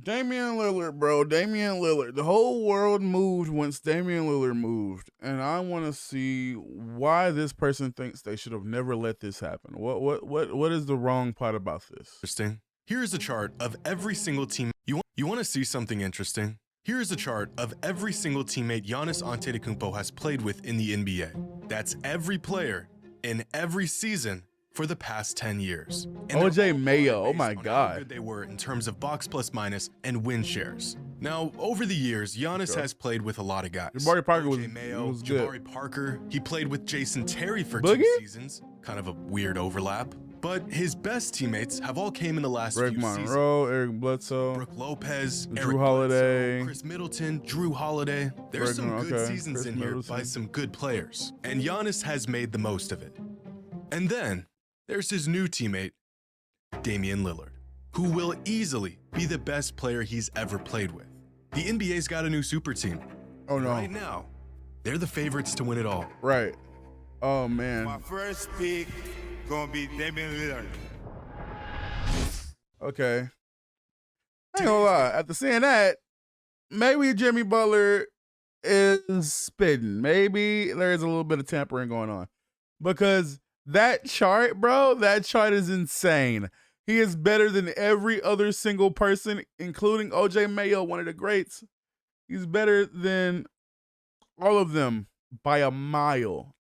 Damian Lillard, bro. Damian Lillard. The whole world moved once Damian Lillard moved. And I want to see why this person thinks they should have never let this happen. What is the wrong part about this? Interesting. Here's a chart of every single team. You want to see something interesting? Here's a chart of every single teammate Giannis Antetokounmpo has played with in the NBA. That's every player in every season for the past 10 years. And OJ Mayo, oh my how God. good they were in terms of box plus minus and win shares. Now, over the years, Giannis has played with a lot of guys. Jabari Parker OJ Mayo, was good. Jabari Parker, he played with Jason Terry for Boogie? 2 seasons. Kind of a weird overlap. But his best teammates have all came in the last Greg few seasons. Monroe, Eric Bledsoe, Brook Lopez, Drew Eric Holiday, Bledsoe, Chris Middleton, Drew Holiday. There's some good seasons Chris in here Middleton. by some good players, and Giannis has made the most of it. And then there's his new teammate, Damian Lillard, who will easily be the best player he's ever played with. The NBA's got a new super team. Oh no. Right now, they're the favorites to win it all. Right. Oh man. My first pick gonna be Damian Lillard. Okay. I ain't gonna lie. After seeing that, maybe Jimmy Butler is spitting. Maybe there's a little bit of tampering going on. Because that chart, bro, that chart is insane. He is better than every other single person, including OJ Mayo, one of the greats. He's better than all of them by a mile.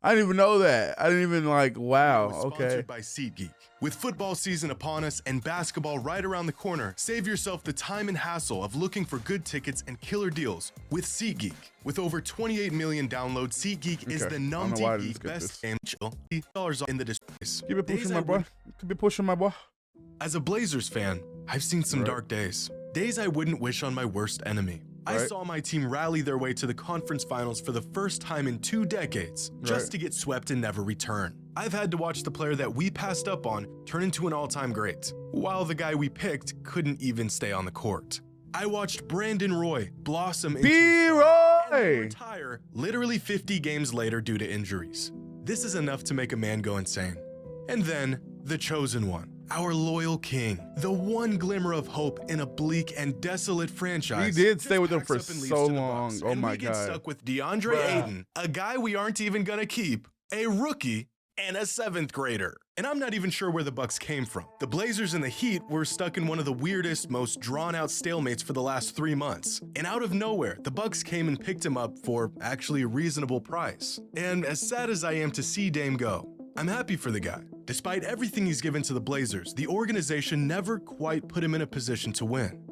I didn't even know that. I didn't even wow, okay. Sponsored by SeatGeek. With football season upon us and basketball right around the corner, save yourself the time and hassle of looking for good tickets and killer deals with SeatGeek. With over 28 million downloads, SeatGeek is the geek best game dollars in the displays. Keep it pushing, my boy. Keep it pushing, my boy. As a Blazers fan, I've seen some dark days. Days I wouldn't wish on my worst enemy. I saw my team rally their way to the conference finals for the first time in 2 decades, just to get swept and never return. I've had to watch the player that we passed up on turn into an all-time great, while the guy we picked couldn't even stay on the court. I watched Brandon Roy blossom into a star and retire literally 50 games later due to injuries. This is enough to make a man go insane. And then, the chosen one. Our loyal king, the one glimmer of hope in a bleak and desolate franchise. We did stay with him for so long. Oh my we get God. stuck with DeAndre Ayton, a guy we aren't even gonna keep, a rookie, and a 7th grader. And I'm not even sure where the Bucks came from. The Blazers and the Heat were stuck in one of the weirdest, most drawn-out stalemates for the last 3 months. And out of nowhere, the Bucks came and picked him up for actually a reasonable price. And as sad as I am to see Dame go, I'm happy for the guy. Despite everything he's given to the Blazers, the organization never quite put him in a position to win.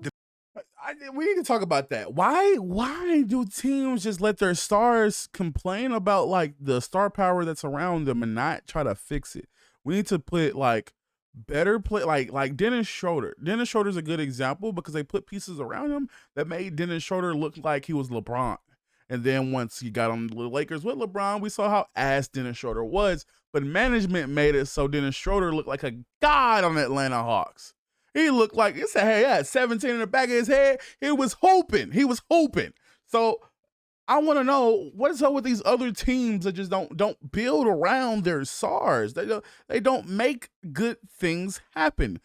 We need to talk about that. Why do teams just let their stars complain about the star power that's around them and not try to fix it? We need to put better play, like Dennis Schroeder. Dennis Schroeder's a good example because they put pieces around him that made Dennis Schroeder look like he was LeBron. And then once he got on the Lakers with LeBron, we saw how ass Dennis Schroeder was. But management made it so Dennis Schroeder looked like a god on the Atlanta Hawks. He looked like, he said, hey, he had 17 in the back of his head. He was hooping. So I want to know, what is up with these other teams that just don't build around their stars? They don't make good things happen.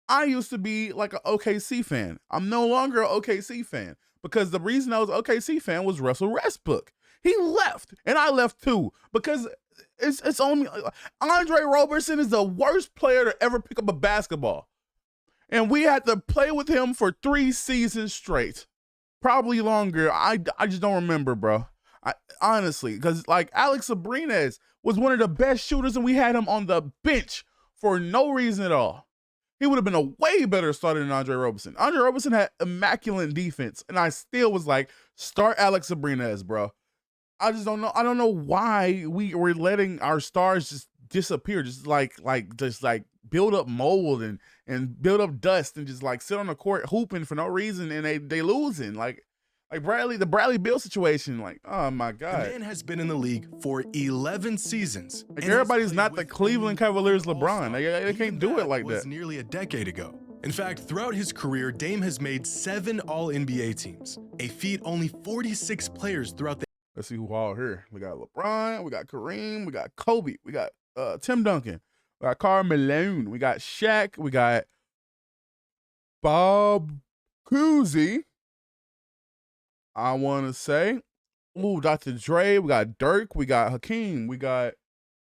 I used to be like an OKC fan. I'm no longer an OKC fan because the reason I was an OKC fan was Russell Westbrook. He left, and I left too, because it's only Andre Roberson is the worst player to ever pick up a basketball. And we had to play with him for 3 seasons straight. Probably longer. I just don't remember, bro. Honestly, because Alex Abrines was one of the best shooters, and we had him on the bench for no reason at all. He would have been a way better starter than Andre Roberson. Andre Roberson had immaculate defense, and I still was like, start Alex Abrines, bro. I just don't know. I don't know why we're letting our stars just disappear, just build up mold and build up dust and just sit on the court hooping for no reason, and they losing like the Bradley Beal situation. Oh my God, the man has been in the league for 11 seasons. Everybody's not the Cleveland Cavaliers LeBron. They can't do it like that. Nearly a decade ago. In fact, throughout his career, Dame has made 7 All-NBA teams, a feat only 46 players throughout the. Let's see who all here. We got LeBron, we got Kareem, we got Kobe, we got Tim Duncan, we got Karl Malone, we got Shaq, we got Bob Koozie. I want to say, ooh, Dr. Dre. We got Dirk. We got Hakeem. We got,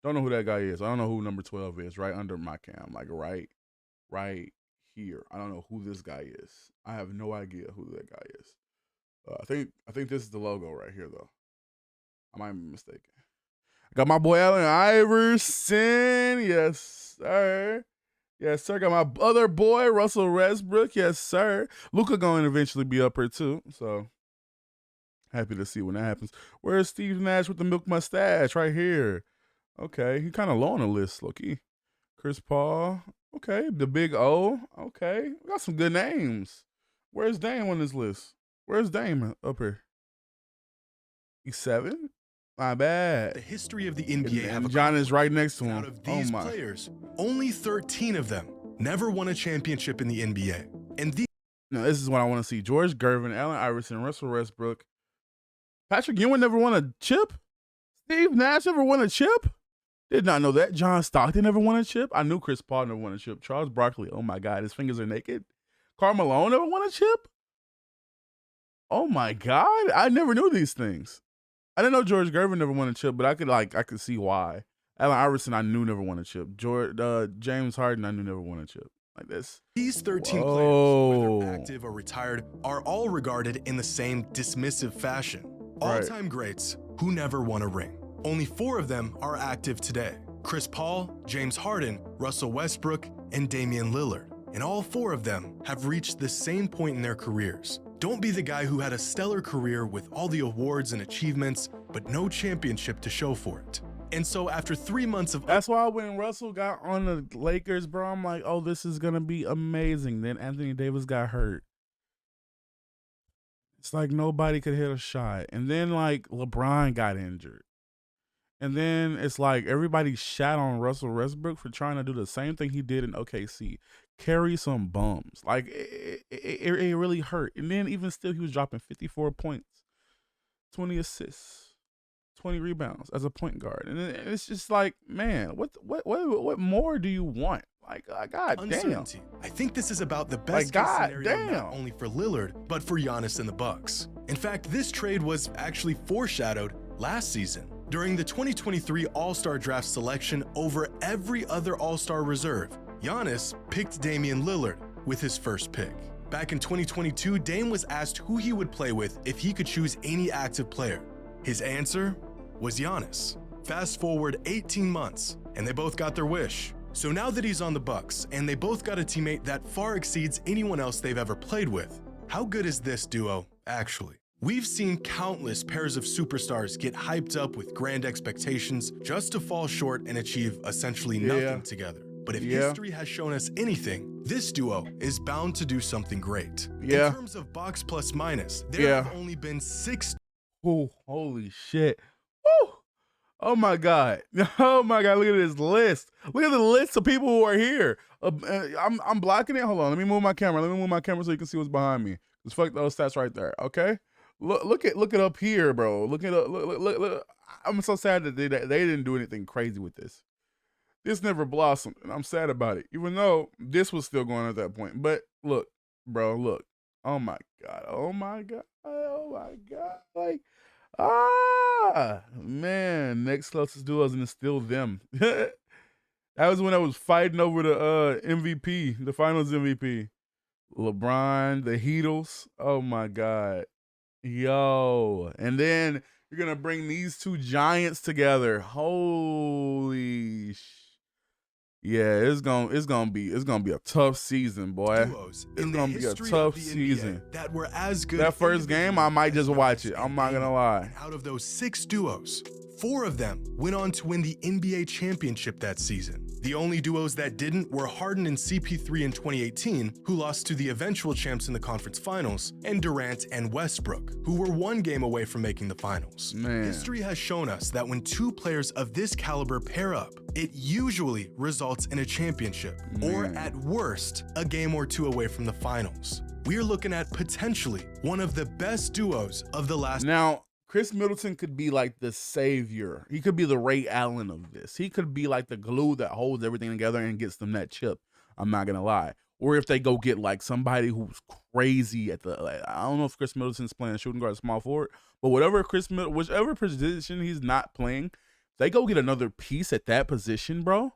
don't know who that guy is. I don't know who number 12 is. Right under my cam, like right here. I don't know who this guy is. I have no idea who that guy is. I think this is the logo right here though. I might be mistaken. I got my boy Allen Iverson. Yes, sir. Yes, sir. Got my other boy, Russell Westbrook. Yes, sir. Luka going to eventually be up here, too. So, happy to see when that happens. Where's Steve Nash with the milk mustache? Right here. Okay. He kind of low on the list, low-key. Chris Paul. Okay. The Big O. Okay. We got some good names. Where's Dame on this list? Where's Dame up here? He's 7? My bad. The history of the NBA and John is right next to him. Out of these players, only 13 of them never won a championship in the NBA. And these no, this is what I want to see. George Gervin, Allen Iverson, Russell Westbrook. Patrick Ewing never won a chip? Steve Nash never won a chip? Did not know that. John Stockton never won a chip? I knew Chris Paul never won a chip. Charles Barkley, oh my God, his fingers are naked. Karl Malone never won a chip? Oh my God, I never knew these things. I didn't know George Gervin never won a chip, but I could see why. Allen Iverson, I knew never won a chip. James Harden, I knew never won a chip. Like this. These 13 players, whether active or retired, are all regarded in the same dismissive fashion. All-time greats who never won a ring. Only 4 of them are active today. Chris Paul, James Harden, Russell Westbrook, and Damian Lillard. And all 4 of them have reached the same point in their careers. Don't be the guy who had a stellar career with all the awards and achievements, but no championship to show for it. And so after 3 months of— That's why when Russell got on the Lakers, bro, I'm like, oh, this is going to be amazing. Then Anthony Davis got hurt. It's like nobody could hit a shot. And then like LeBron got injured. And then it's like everybody shat on Russell Westbrook for trying to do the same thing he did in OKC. Carry some bums. Like, it really hurt. And then even still, he was dropping 54 points, 20 assists, 20 rebounds as a point guard. And it's just like, man, what more do you want? Like, God damn. I think this is about the best case scenario, not only for Lillard, but for Giannis and the Bucks. In fact, this trade was actually foreshadowed last season. During the 2023 All-Star Draft selection over every other All-Star reserve, Giannis picked Damian Lillard with his first pick. Back in 2022, Dame was asked who he would play with if he could choose any active player. His answer was Giannis. Fast forward 18 months, and they both got their wish. So now that he's on the Bucks, and they both got a teammate that far exceeds anyone else they've ever played with, how good is this duo, actually? We've seen countless pairs of superstars get hyped up with grand expectations just to fall short and achieve essentially nothing together. But if history has shown us anything, this duo is bound to do something great. In terms of box plus minus, there have only been 6. Oh, holy shit. Woo! Oh my God. Oh my God. Look at this list. Look at the list of people who are here. I'm blocking it. Hold on. Let me move my camera. Let me move my camera so you can see what's behind me. Just fuck those stats right there. Okay. Look it up here, bro. Look. I'm so sad that they didn't do anything crazy with this. This never blossomed, and I'm sad about it, even though this was still going at that point. But look, bro, look. Oh my God. Oh my God. Oh my God. Like, man, next closest duos, and it's still them. That was when I was fighting over the MVP, the finals MVP. LeBron, the Heatles. Oh my God. Yo. And then you're gonna bring these 2 giants together. Holy yeah, it's gonna be a tough season, boy. It's gonna be a tough season. That were as good. That first game, I might just watch it. I'm not gonna lie. Out of those 6 duos, 4 of them went on to win the NBA championship that season. The only duos that didn't were Harden and CP3 in 2018, who lost to the eventual champs in the conference finals, and Durant and Westbrook, who were 1 game away from making the finals. Man. History has shown us that when 2 players of this caliber pair up, it usually results in a championship, or at worst, a game or 2 away from the finals. We're looking at potentially one of the best duos of the last— Now, Chris Middleton could be like the savior. He could be the Ray Allen of this. He could be like the glue that holds everything together and gets them that chip. I'm not going to lie. or if they go get like somebody who's crazy at the, like, I don't know if Chris Middleton's playing shooting guard, small forward, but whichever position he's not playing, they go get another piece at that position, bro.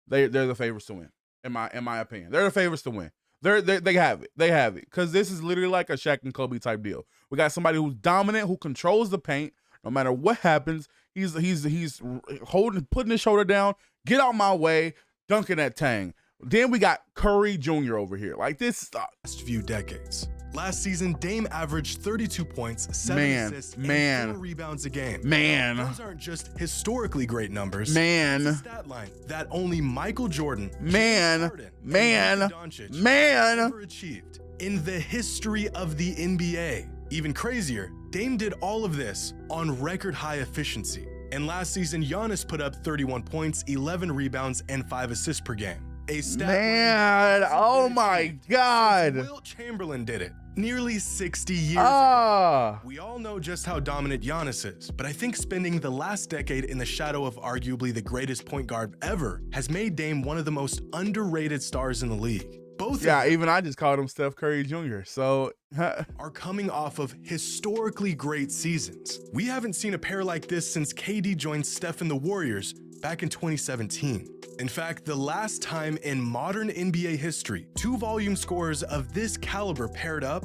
They're the favorites to win. In my opinion, they're the favorites to win. They have it. They have it because this is literally like a Shaq and Kobe type deal. We got somebody who's dominant, who controls the paint. No matter what happens, he's putting his shoulder down. Get out my way, dunking that tang. Then we got Curry Jr. over here. Like this last few decades. Last season, Dame averaged 32 points, 7 assists, and 4 rebounds a game. Those aren't just historically great numbers. It's a stat line that only Michael Jordan, Harden, and Doncic ever achieved in the history of the NBA. Even crazier, Dame did all of this on record high efficiency. And last season, Giannis put up 31 points, 11 rebounds, and 5 assists per game. A stat oh my God. Wilt Chamberlain did it nearly 60 years ago. We all know just how dominant Giannis is, but I think spending the last decade in the shadow of arguably the greatest point guard ever has made Dame one of the most underrated stars in the league. Both even I just called him Steph Curry Jr. So are coming off of historically great seasons. We haven't seen a pair like this since KD joined Steph and the Warriors back in 2017. In fact, the last time in modern NBA history 2 volume scorers of this caliber paired up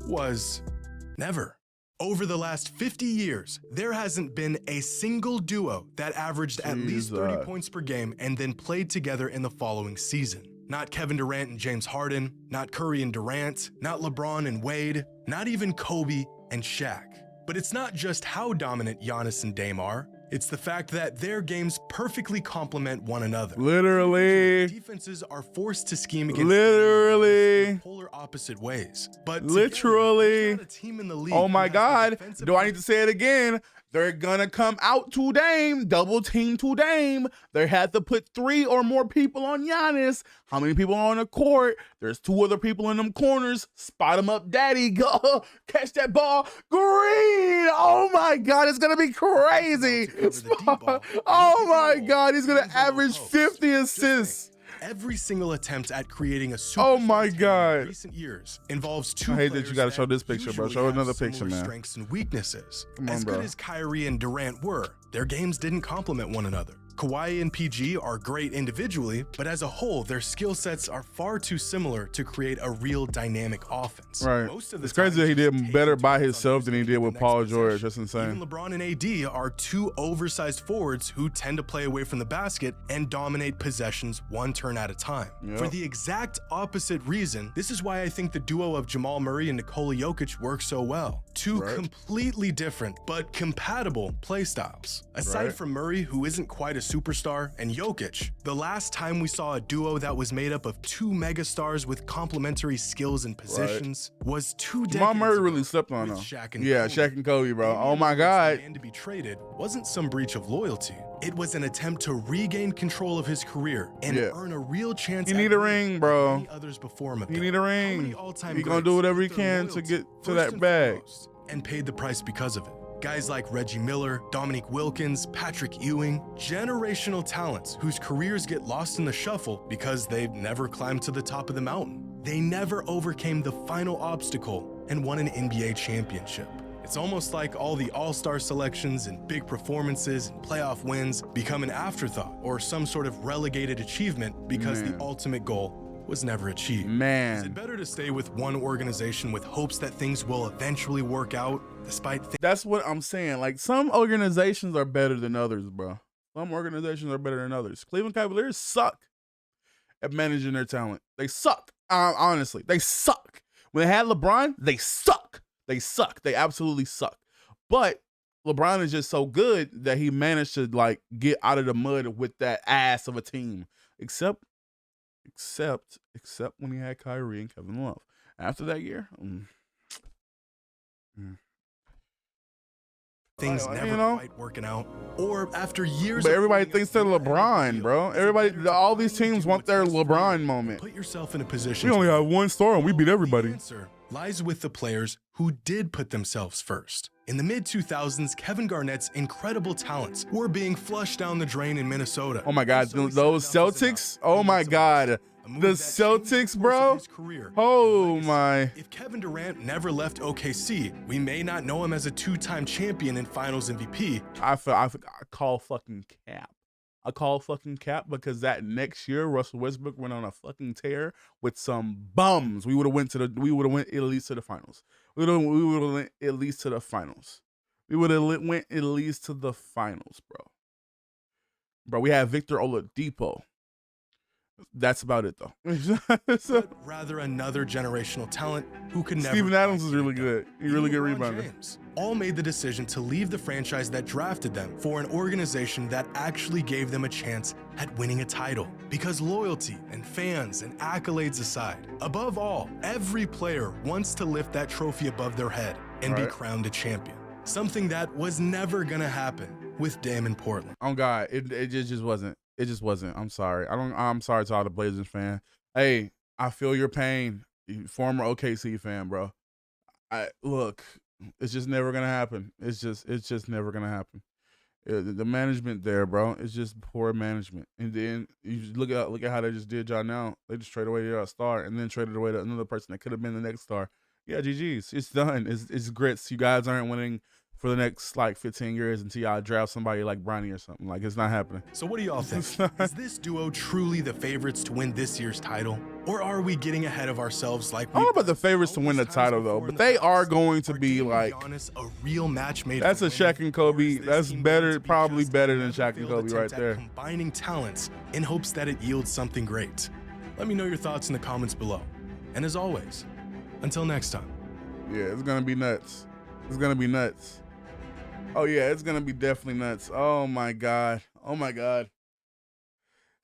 was never. Over the last 50 years, there hasn't been a single duo that averaged at least 30 points per game and then played together in the following season. Not Kevin Durant and James Harden, not Curry and Durant, not LeBron and Wade, not even Kobe and Shaq. But it's not just how dominant Giannis and Dame are, it's the fact that their games perfectly complement one another. Literally. Defenses are forced to scheme against polar opposite ways. But literally. Together, a team in the league oh my God. Do I need to say it again? They're gonna come out to Dame, double team to Dame. They had to put 3 or more people on Giannis. How many people are on the court? There's 2 other people in them corners. Spot him up, daddy. Go catch that ball. Green. Oh my God, it's gonna be crazy. Oh my God, he's gonna average 50 assists. Every single attempt at creating a super oh my God in recent years involves 2 I hate that you gotta show this picture, bro. Show another picture, man. Strengths and weaknesses. Come on, as bro. good as Kyrie and Durant were, their games didn't complement one another. Kawhi and PG are great individually, but as a whole, their skill sets are far too similar to create a real dynamic offense. Right. Most of the it's crazy that he did better by himself than he did with Paul George. That's insane. Even LeBron and AD are 2 oversized forwards who tend to play away from the basket and dominate possessions 1 turn at a time. Yep. For the exact opposite reason, this is why I think the duo of Jamal Murray and Nikola Jokic works so well. 2 completely different but compatible play styles. Aside from Murray, who isn't quite a superstar, and Jokic, the last time we saw a duo that was made up of 2 megastars with complementary skills and positions was 2 decades Jamal Murray ago really slept on him. Shaq and yeah, Kobe. Shaq and Kobe, bro. Oh my God. And to be traded wasn't some breach of loyalty. It was an attempt to regain control of his career and earn a real chance. He need a ring, bro. Others before him. He need a ring. He gonna do whatever he can to get to that bag. And paid the price because of it. Guys like Reggie Miller, Dominique Wilkins, Patrick Ewing, generational talents whose careers get lost in the shuffle because they never climbed to the top of the mountain. They never overcame the final obstacle and won an NBA championship. It's almost like all the all-star selections and big performances and playoff wins become an afterthought or some sort of relegated achievement because the ultimate goal was never achieved. Is it better to stay with one organization with hopes that things will eventually work out despite That's what I'm saying. Like, some organizations are better than others, bro. Some organizations are better than others. Cleveland Cavaliers suck at managing their talent. They suck. Honestly, they suck. When they had LeBron, they suck. They suck. They absolutely suck. But LeBron is just so good that he managed to like get out of the mud with that ass of a team. Except when he had Kyrie and Kevin Love. After that year, things never quite working out, or after years. But everybody thinks they're LeBron, bro. All these teams want their LeBron moment. Put yourself in a position. We only have one star and we beat everybody. The answer lies with the players who did put themselves first. In the mid-2000s, Kevin Garnett's incredible talents were being flushed down the drain in Minnesota. Oh my God, those Celtics. Oh my God. The Celtics, bro. Oh my. If Kevin Durant never left OKC, we may not know him as a 2-time champion and Finals MVP. I call fucking cap. I call fucking cap because that next year Russell Westbrook went on a fucking tear with some bums. We would have went at least to the finals. We would have went at least to the finals. We would have went at least to the finals, bro. Bro, we have Victor Oladipo. That's about it, though. But rather another generational talent who could never. Steven Adams is really good. He's really good rebounder. James all made the decision to leave the franchise that drafted them for an organization that actually gave them a chance at winning a title. Because loyalty and fans and accolades aside, above all, every player wants to lift that trophy above their head and be crowned a champion. Something that was never gonna happen with Dame in Portland. Oh God, it just wasn't. It just wasn't. I'm sorry. I'm sorry to all the Blazers fan. Hey, I feel your pain. Former OKC fan, bro. Look, it's just never gonna happen. It's just never gonna happen. The management there, bro, it's just poor management. And then you look at how they just did y'all now. They just traded away their star and then traded away to another person that could have been the next star. Yeah, GG's. It's done. It's grits. You guys aren't winning for the next like 15 years until y'all draft somebody like Bronny or something. Like, it's not happening. So what do y'all think? Is this duo truly the favorites to win this year's title? Or are we getting ahead of ourselves like I don't know about the favorites to win the title though, but they are going to be like a real match made. That's a Shaq and Kobe. That's better, probably better than Shaq and Kobe right there. Combining talents in hopes that it yields something great. Let me know your thoughts in the comments below. And as always, until next time. Yeah, it's gonna be nuts. It's gonna be nuts. Oh yeah, it's gonna be definitely nuts. Oh my God. Oh my God.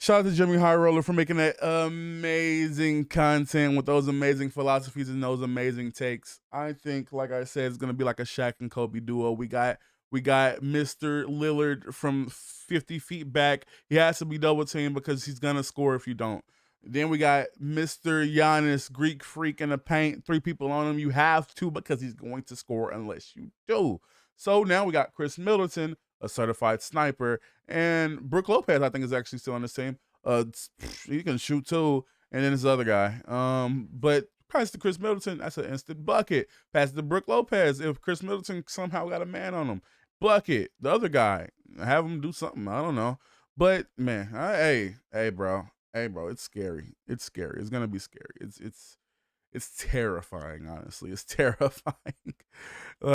Shout out to jxmyhighroller for making that amazing content with those amazing philosophies and those amazing takes. I think, like I said, it's gonna be like a Shaq and Kobe duo. We got Mr. Lillard from 50 feet back. He has to be double teamed because he's gonna score if you don't. Then we got Mr. Giannis, Greek freak in the paint. 3 people on him. You have to because he's going to score unless you do. So now we got Chris Middleton, a certified sniper, and Brook Lopez, I think, is actually still on the team. He can shoot too, and then this other guy. But pass to Chris Middleton, that's an instant bucket. Pass to Brook Lopez if Chris Middleton somehow got a man on him. Bucket. The other guy, have him do something. I don't know. But man, hey, bro, it's scary. It's scary. It's gonna be scary. It's terrifying. Honestly, it's terrifying.